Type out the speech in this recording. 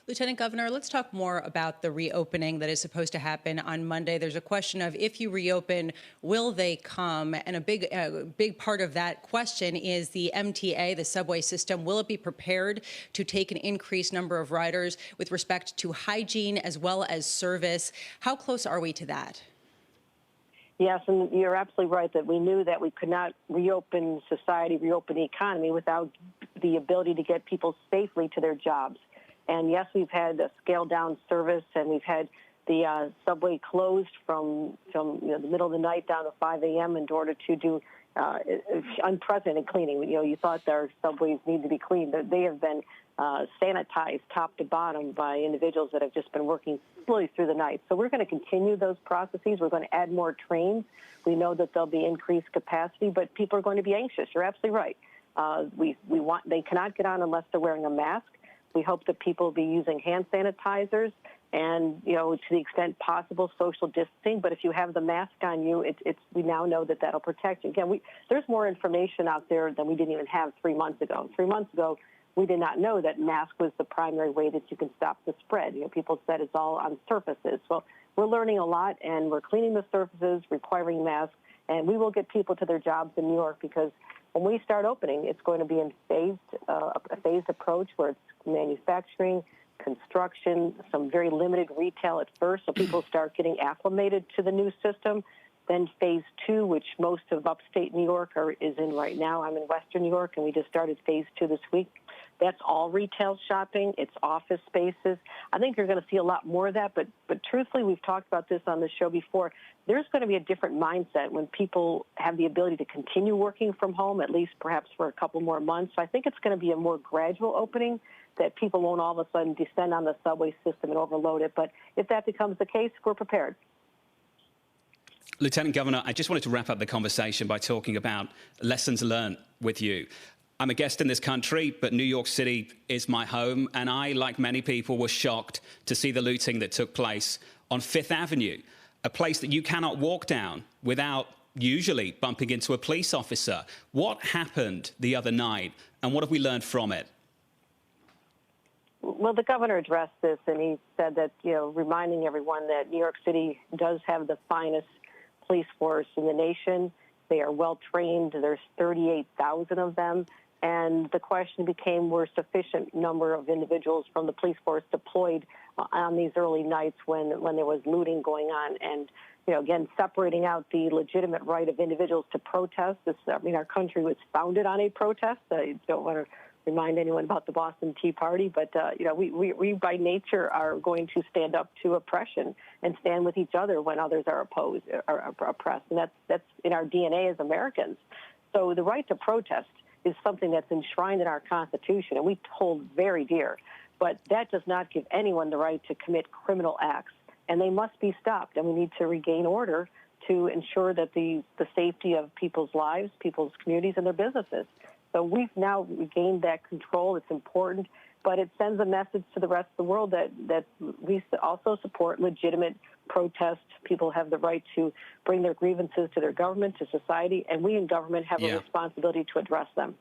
Lieutenant Governor, let's talk more about the reopening that is supposed to happen on Monday. There's a question of if you reopen, will they come? And a big part of that question is the MTA, the subway system. Will it be prepared to take an increased number of riders with respect to hygiene as well as service? How close are we to that? Yes, and you're absolutely right that we knew that we could not reopen society, reopen the economy without the ability to get people safely to their jobs. And yes, we've had a scaled-down service, and we've had the subway closed from the middle of the night down to 5 a.m. in order to do unprecedented cleaning. You thought our subways need to be cleaned. They have been sanitized top to bottom by individuals that have just been working slowly through the night. So we're going to continue those processes. We're going to add more trains. We know that there'll be increased capacity, but people are going to be anxious. You're absolutely right. They cannot get on unless they're wearing a mask. We hope that people will be using hand sanitizers and, to the extent possible, social distancing. But if you have the mask on you, we now know that that'll protect you. Again, there's more information out there than we didn't even have 3 months ago. 3 months ago, we did not know that mask was the primary way that you can stop the spread. People said it's all on surfaces. Well, we're learning a lot, and we're cleaning the surfaces, requiring masks, and we will get people to their jobs in New York because when we start opening, it's going to be in a phased approach where it's manufacturing, construction, some very limited retail at first, so people start getting acclimated to the new system. Then phase 2, which most of upstate New York is in right now. I'm in Western New York, and we just started phase 2 this week. That's all retail shopping. It's office spaces. I think you're going to see a lot more of that. But truthfully, we've talked about this on the show before. There's going to be a different mindset when people have the ability to continue working from home, at least perhaps for a couple more months. So I think it's going to be a more gradual opening, that people won't all of a sudden descend on the subway system and overload it. But if that becomes the case, we're prepared. Lieutenant Governor, I just wanted to wrap up the conversation by talking about lessons learned with you. I'm a guest in this country, but New York City is my home, and I, like many people, was shocked to see the looting that took place on Fifth Avenue, a place that you cannot walk down without usually bumping into a police officer. What happened the other night, and what have we learned from it? Well, the governor addressed this, and he said that, reminding everyone that New York City does have the finest police force in the nation. They are well trained. There's 38,000 of them. And the question became, were sufficient number of individuals from the police force deployed on these early nights when there was looting going on? And, again, separating out the legitimate right of individuals to protest. Our country was founded on a protest. I don't want to remind anyone about the Boston Tea Party, but, we by nature are going to stand up to oppression and stand with each other when others are opposed or oppressed. And that's in our DNA as Americans. So the right to protest is something that's enshrined in our Constitution, and we hold very dear. But that does not give anyone the right to commit criminal acts, and they must be stopped. And we need to regain order to ensure that the safety of people's lives, people's communities, and their businesses. So we've now regained that control. It's important, but it sends a message to the rest of the world that we also support legitimate protest. People have the right to bring their grievances to their government, to society, and we in government have a responsibility to address them.